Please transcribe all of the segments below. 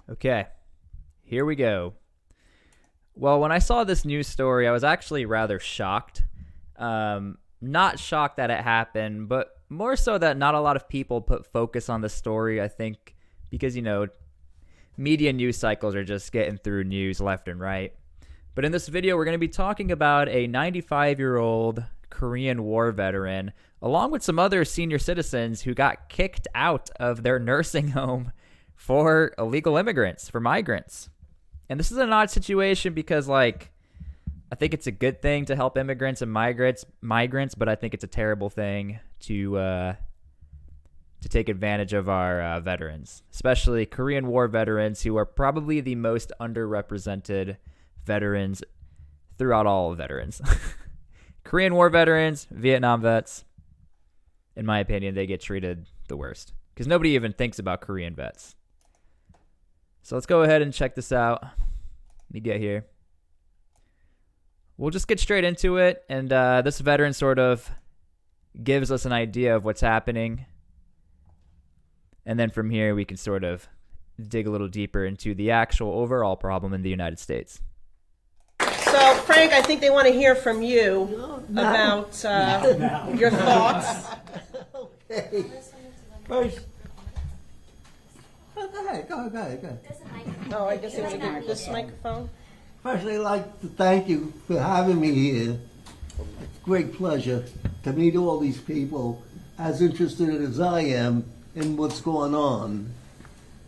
Okay, here we go. Well, when I saw this news story, I was actually rather shocked. Not shocked that it happened, but more so that not a lot of people put focus on the story, I think, because, media news cycles are just getting through news left and right. But in this video, we're going to be talking about a 95-year-old Korean War veteran, along with some other senior citizens who got kicked out of their nursing home for illegal immigrants, for migrants. And this is an odd situation because, I think it's a good thing to help immigrants and migrants, but I think it's a terrible thing to take advantage of our veterans, especially Korean War veterans, who are probably the most underrepresented veterans throughout all veterans. Korean War veterans, Vietnam vets, in my opinion, they get treated the worst because nobody even thinks about Korean vets. So let's go ahead and check this out. Let me get here. We'll just get straight into it, and this veteran sort of gives us an idea of what's happening. And then from here, we can sort of dig a little deeper into the actual overall problem in the United States. So, Frank, I think they want to hear from you about your thoughts. Okay. First, go ahead. Oh, I guess they want to give this microphone. First, I'd like to thank you for having me here. It's a great pleasure to meet all these people as interested as I am in what's going on.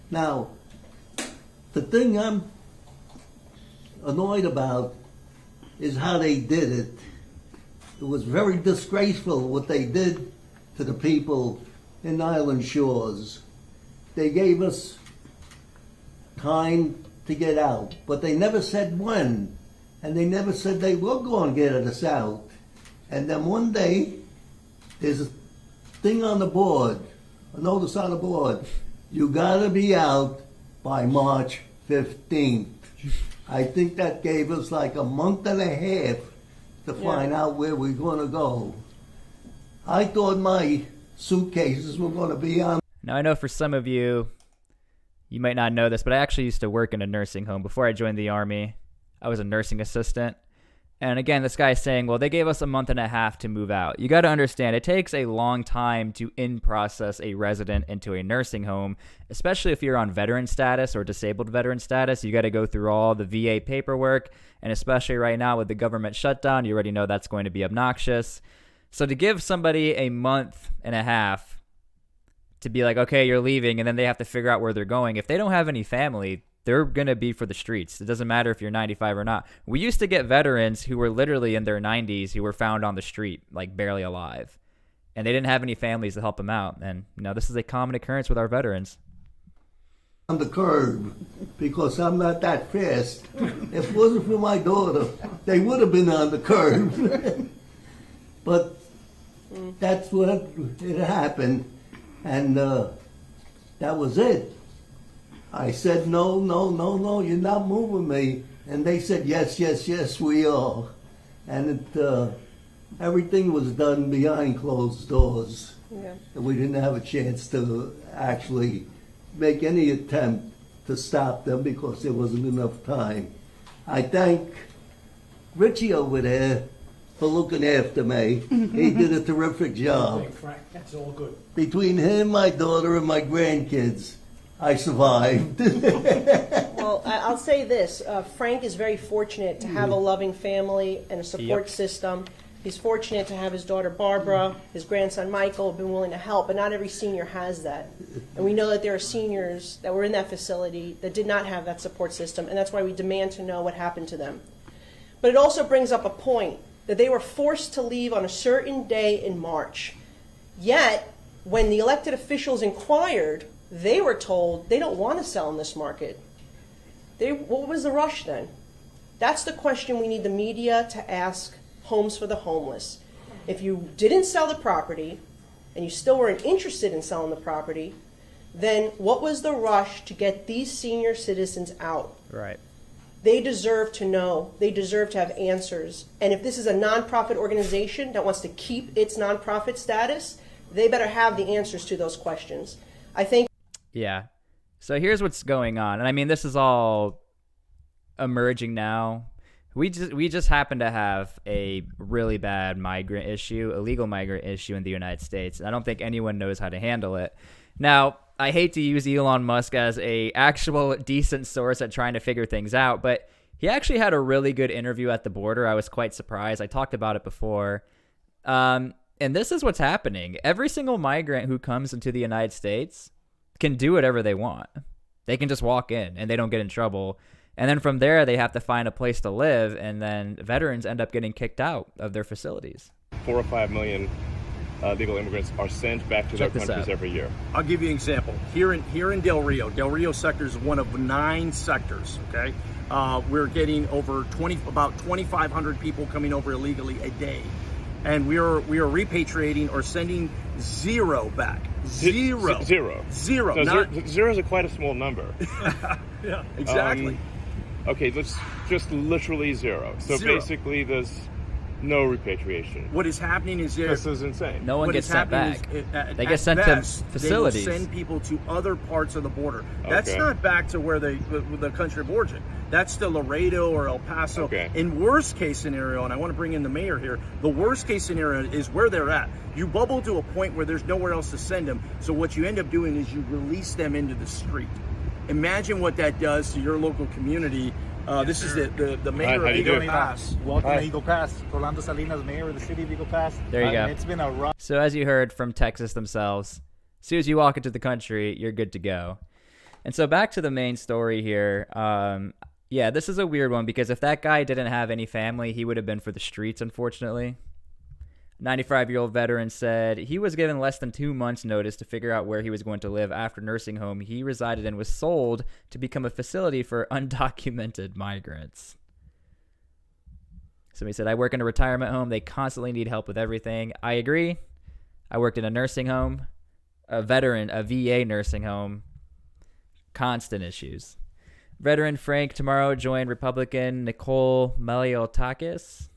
Now, the thing I'm annoyed about is how they did it. It was very disgraceful what they did to the people in Island Shores. They gave us time to get out, but they never said when, and they never said they were going to get us out. And then one day, there's a thing on the board, a notice on the board, you gotta be out by March 15th. I think that gave us like a month and a half to find out where we're gonna go. I thought my suitcases were gonna be on. Now, I know for some of you, you might not know this, but I actually used to work in a nursing home. Before I joined the Army, I was a nursing assistant. And again, this guy is saying, well, they gave us a month and a half to move out. You got to understand, it takes a long time to in-process a resident into a nursing home, especially if you're on veteran status or disabled veteran status. You got to go through all the VA paperwork, and especially right now with the government shutdown, you already know that's going to be obnoxious. So to give somebody a month and a half to be like, okay, you're leaving, and then they have to figure out where they're going. If they don't have any family, they're going to be for the streets. It doesn't matter if you're 95 or not. We used to get veterans who were literally in their 90s who were found on the street, like barely alive. And they didn't have any families to help them out. And, this is a common occurrence with our veterans. On the curb, because I'm not that fast. If it wasn't for my daughter, they would have been on the curb. But that's what it happened. And that was it. I said, no, you're not moving me. And they said, yes, we are. And everything was done behind closed doors. Yeah. And we didn't have a chance to actually make any attempt to stop them because there wasn't enough time. I thank Richie over there for looking after me. He did a terrific job. Frank, that's all good. Between him, my daughter, and my grandkids, I survived. Well, I'll say this. Frank is very fortunate to have a loving family and a support system. He's fortunate to have his daughter Barbara, his grandson Michael have been willing to help, but not every senior has that. And we know that there are seniors that were in that facility that did not have that support system, and that's why we demand to know what happened to them. But it also brings up a point that they were forced to leave on a certain day in March. Yet, when the elected officials inquired, they were told they don't want to sell in this market. What was the rush then? That's the question we need the media to ask Homes for the Homeless. If you didn't sell the property and you still weren't interested in selling the property, then what was the rush to get these senior citizens out? Right. They deserve to know. They deserve to have answers. And if this is a nonprofit organization that wants to keep its nonprofit status, they better have the answers to those questions. I think. Yeah. So here's what's going on. And I mean, this is all emerging now. We just happen to have a really bad migrant issue, illegal migrant issue in the United States. And I don't think anyone knows how to handle it. Now, I hate to use Elon Musk as a actual decent source at trying to figure things out, but he actually had a really good interview at the border. I was quite surprised. I talked about it before. And this is what's happening. Every single migrant who comes into the United States can do whatever they want. They can just walk in and they don't get in trouble. And then from there, they have to find a place to live, and then veterans end up getting kicked out of their facilities. 4 or 5 million legal immigrants are sent back to their countries every year. I'll give you an example. Here in Del Rio sector is one of 9 sectors, okay? We're getting over about 2,500 people coming over illegally a day. And we are repatriating or sending 0 back. Zero. Zero. So zero is quite a small number. Yeah, exactly. Okay, let's just literally 0. So 0. basically there's no repatriation. What is happening is this is insane. No one what gets is sent happening back. is, They get sent to facilities. They will send people to other parts of the border. That's Okay. not back to where the country of origin. That's to Laredo or El Paso. Okay. In worst case scenario, and I want to bring in the mayor here, the worst case scenario is where they're at. You bubble to a point where there's nowhere else to send them. So what you end up doing is you release them into the street. Imagine what that does to your local community. This is the mayor How of you Eagle doing? Pass. Welcome to Eagle Pass. Orlando Salinas, mayor of the city of Eagle Pass. There you go. It's been a rough. So as you heard from Texas themselves, as soon as you walk into the country, you're good to go. And so back to the main story here. Yeah, this is a weird one because if that guy didn't have any family, he would have been for the streets, unfortunately. 95-year-old veteran said he was given less than 2 months' notice to figure out where he was going to live after nursing home he resided in was sold to become a facility for undocumented migrants. So he said, I work in a retirement home. They constantly need help with everything. I agree. I worked in a nursing home, a VA nursing home. Constant issues. Veteran Frank tomorrow joined Republican Nicole Maliotakis,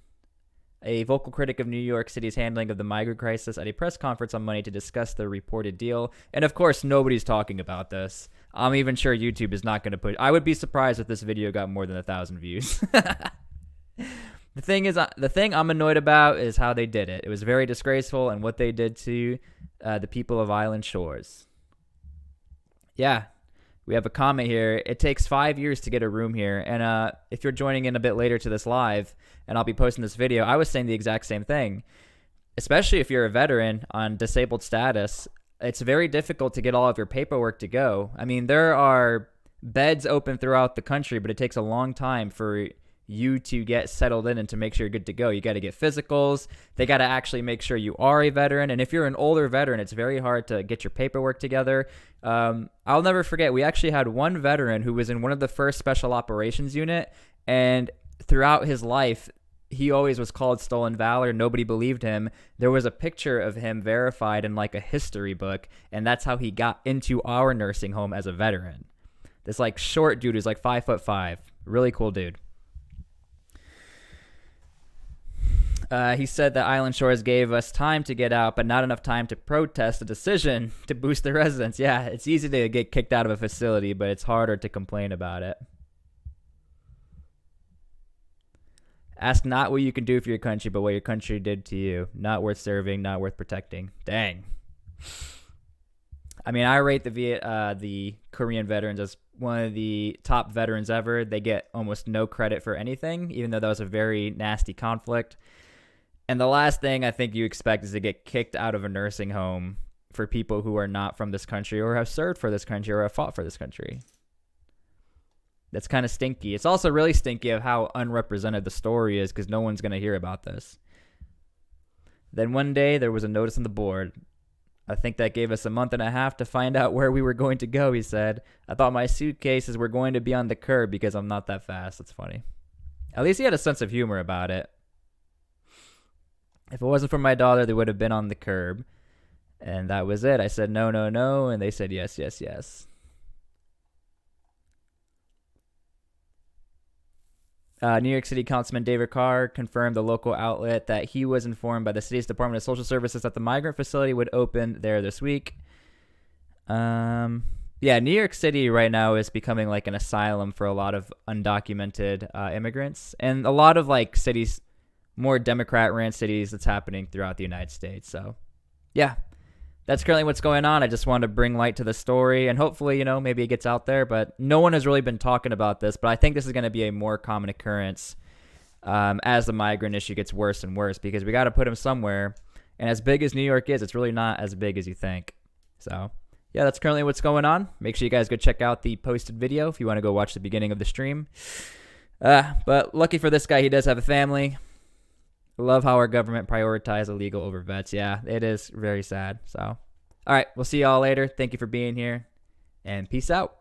a vocal critic of New York City's handling of the migrant crisis, at a press conference on Monday to discuss the reported deal. And of course, nobody's talking about this. I'm even sure YouTube is not going to put. I would be surprised if this video got more than 1,000 views. The thing I'm annoyed about is how they did it. It was very disgraceful, and what they did to the people of Island Shores. Yeah. We have a comment here. It takes 5 years to get a room here. And if you're joining in a bit later to this live, and I'll be posting this video, I was saying the exact same thing. Especially if you're a veteran on disabled status, it's very difficult to get all of your paperwork to go. I mean, there are beds open throughout the country, but it takes a long time for you to get settled in and to make sure you're good to go. You got to get physicals. They got to actually make sure you are a veteran. And if you're an older veteran, it's very hard to get your paperwork together. I'll never forget, we actually had one veteran who was in one of the first special operations unit, and throughout his life, he always was called Stolen Valor. Nobody believed him. There was a picture of him verified in like a history book, and that's how he got into our nursing home as a veteran. This like short dude who's like 5'5", really cool dude. He said that Island Shores gave us time to get out, but not enough time to protest the decision to boost the residents. Yeah, it's easy to get kicked out of a facility, but it's harder to complain about it. Ask not what you can do for your country, but what your country did to you. Not worth serving, not worth protecting. Dang. I mean, I rate the Korean veterans as one of the top veterans ever. They get almost no credit for anything, even though that was a very nasty conflict. And the last thing I think you expect is to get kicked out of a nursing home for people who are not from this country or have served for this country or have fought for this country. That's kind of stinky. It's also really stinky of how unrepresented the story is because no one's going to hear about this. Then one day there was a notice on the board. I think that gave us a month and a half to find out where we were going to go, he said. I thought my suitcases were going to be on the curb because I'm not that fast. That's funny. At least he had a sense of humor about it. If it wasn't for my daughter, they would have been on the curb. And that was it. I said, no, no, no. And they said, yes, yes, yes. New York City Councilman David Carr confirmed the local outlet that he was informed by the city's Department of Social Services that the migrant facility would open there this week. Yeah, New York City right now is becoming like an asylum for a lot of undocumented immigrants, and a lot of like cities, more Democrat-ran cities, that's happening throughout the United States. So, yeah, that's currently what's going on. I just wanted to bring light to the story, and hopefully, maybe it gets out there. But no one has really been talking about this. But I think this is going to be a more common occurrence as the migrant issue gets worse and worse, because we got to put them somewhere. And as big as New York is, it's really not as big as you think. So, yeah, that's currently what's going on. Make sure you guys go check out the posted video if you want to go watch the beginning of the stream. But lucky for this guy, he does have a family. Love how our government prioritizes illegal over vets. Yeah, it is very sad. So, all right, we'll see y'all later. Thank you for being here, and peace out.